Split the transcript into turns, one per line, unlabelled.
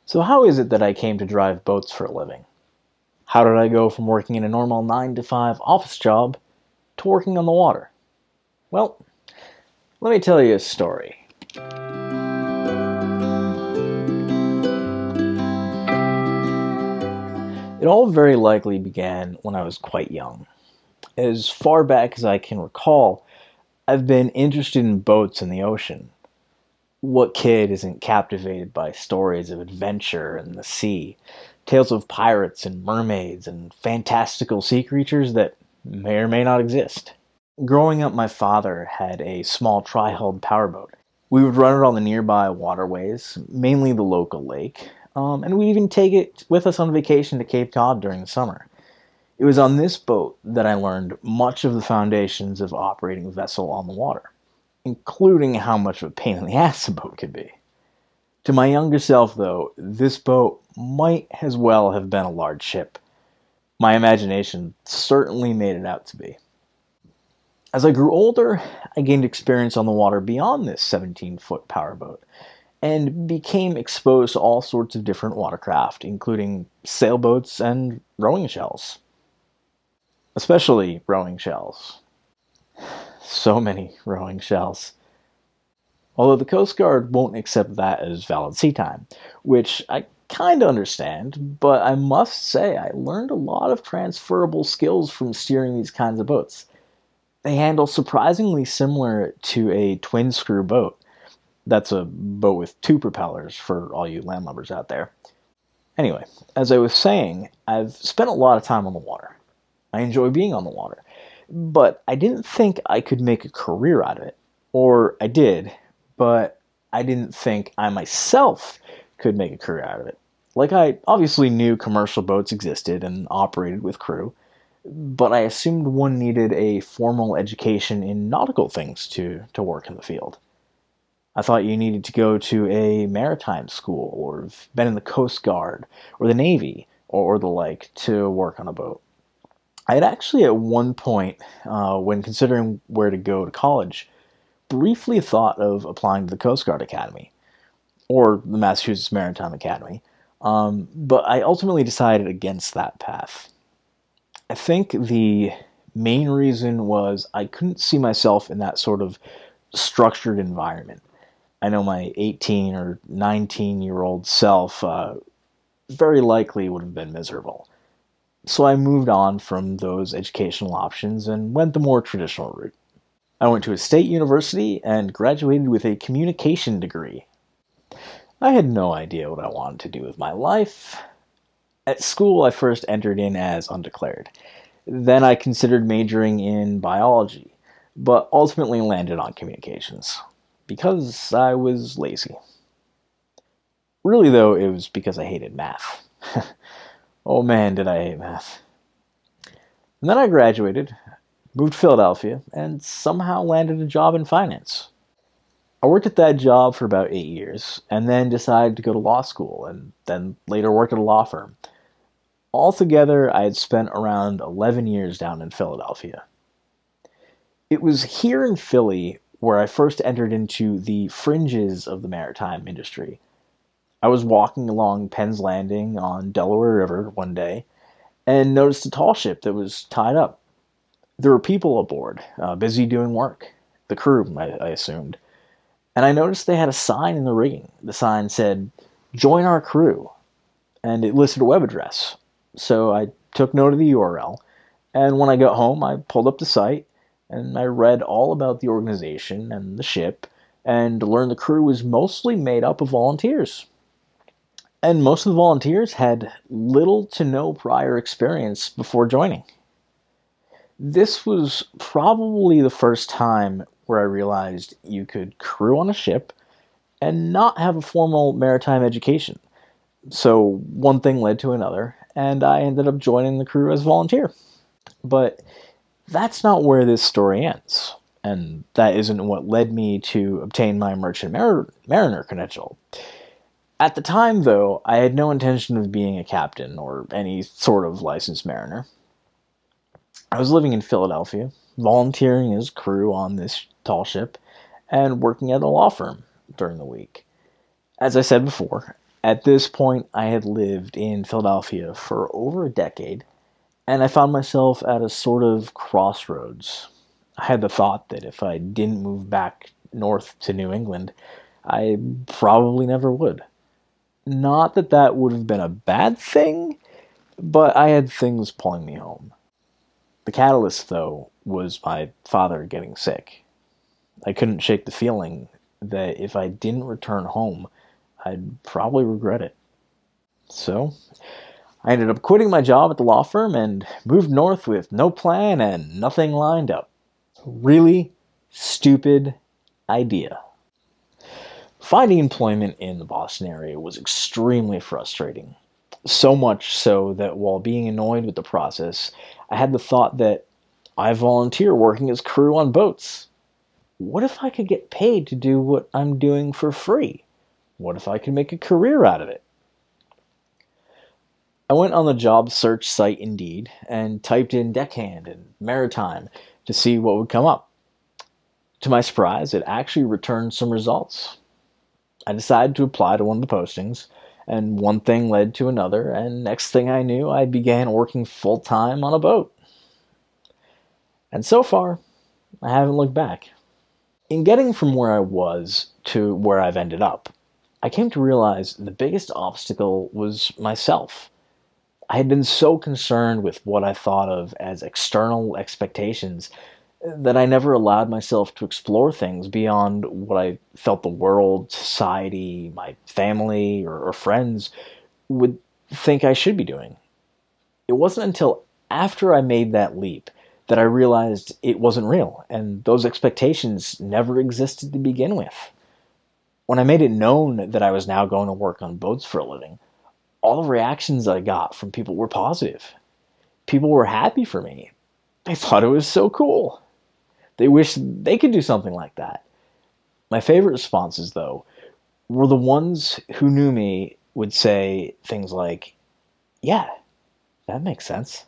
So how is it that I came to drive boats for a living? How did I go from working in a normal 9 to 5 office job to working on the water? Well, let me tell you a story. It all very likely began when I was quite young. As far back as I can recall, I've been interested in boats in the ocean. What kid isn't captivated by stories of adventure in the sea, tales of pirates and mermaids and fantastical sea creatures that may or may not exist? Growing up, my father had a small tri-hulled powerboat. We would run it on the nearby waterways, mainly the local lake, and we'd even take it with us on vacation to Cape Cod during the summer. It was on this boat that I learned much of the foundations of operating a vessel on the water, including how much of a pain in the ass a boat could be. To my younger self, though, this boat might as well have been a large ship. My imagination certainly made it out to be. As I grew older, I gained experience on the water beyond this 17-foot powerboat and became exposed to all sorts of different watercraft, including sailboats and rowing shells. Especially rowing shells. So many rowing shells. Although the Coast Guard won't accept that as valid sea time, which I kind of understand, but I must say I learned a lot of transferable skills from steering these kinds of boats. They handle surprisingly similar to a twin-screw boat. That's a boat with two propellers for all you landlubbers out there. Anyway, as I was saying, I've spent a lot of time on the water. I enjoy being on the water, but I didn't think I could make a career out of it. Or I did, but I didn't think I myself could make a career out of it. Like, I obviously knew commercial boats existed and operated with crew, but I assumed one needed a formal education in nautical things to work in the field. I thought you needed to go to a maritime school, or have been in the Coast Guard, or the Navy, or the like, to work on a boat. I had actually at one point, when considering where to go to college, briefly thought of applying to the Coast Guard Academy, or the Massachusetts Maritime Academy, but I ultimately decided against that path. I think the main reason was I couldn't see myself in that sort of structured environment. I know my 18 or 19-year-old self very likely would have been miserable. So I moved on from those educational options and went the more traditional route. I went to a state university and graduated with a communication degree. I had no idea what I wanted to do with my life. At school, I first entered in as undeclared. Then I considered majoring in biology, but ultimately landed on communications, because I was lazy. Really, though, it was because I hated math. Oh man, did I hate math. And then I graduated, moved to Philadelphia, and somehow landed a job in finance. I worked at that job for about 8 years, and then decided to go to law school, and then later worked at a law firm. Altogether, I had spent around 11 years down in Philadelphia. It was here in Philly where I first entered into the fringes of the maritime industry. I was walking along Penn's Landing on Delaware River one day and noticed a tall ship that was tied up. There were people aboard, busy doing work. The crew, I assumed. And I noticed they had a sign in the rigging. The sign said, "Join our crew," and it listed a web address. So I took note of the URL, and when I got home, I pulled up the site, and I read all about the organization and the ship, and learned the crew was mostly made up of volunteers. And most of the volunteers had little to no prior experience before joining. This was probably the first time where I realized you could crew on a ship and not have a formal maritime education. So one thing led to another, and I ended up joining the crew as a volunteer. But that's not where this story ends, and that isn't what led me to obtain my merchant mariner credential. At the time, though, I had no intention of being a captain or any sort of licensed mariner. I was living in Philadelphia, volunteering as crew on this tall ship, and working at a law firm during the week. As I said before, At this point, I had lived in Philadelphia for over a decade, and I found myself at a sort of crossroads. I had the thought that if I didn't move back north to New England, I probably never would. Not that that would have been a bad thing, but I had things pulling me home. The catalyst, though, was my father getting sick. I couldn't shake the feeling that if I didn't return home, I'd probably regret it. So, I ended up quitting my job at the law firm and moved north with no plan and nothing lined up. Really stupid idea. Finding employment in the Boston area was extremely frustrating. So much so that while being annoyed with the process, I had the thought that I volunteer working as crew on boats. What if I could get paid to do what I'm doing for free? What if I could make a career out of it? I went on the job search site Indeed and typed in deckhand and maritime to see what would come up. To my surprise, it actually returned some results. I decided to apply to one of the postings, and one thing led to another, and next thing I knew, I began working full time on a boat. And so far, I haven't looked back. In getting from where I was to where I've ended up, I came to realize the biggest obstacle was myself. I had been so concerned with what I thought of as external expectations that I never allowed myself to explore things beyond what I felt the world, society, my family, or friends would think I should be doing. It wasn't until after I made that leap that I realized it wasn't real, and those expectations never existed to begin with. When I made it known that I was now going to work on boats for a living, all the reactions I got from people were positive. People were happy for me. They thought it was so cool. They wished they could do something like that. My favorite responses, though, were the ones who knew me would say things like, "Yeah, that makes sense."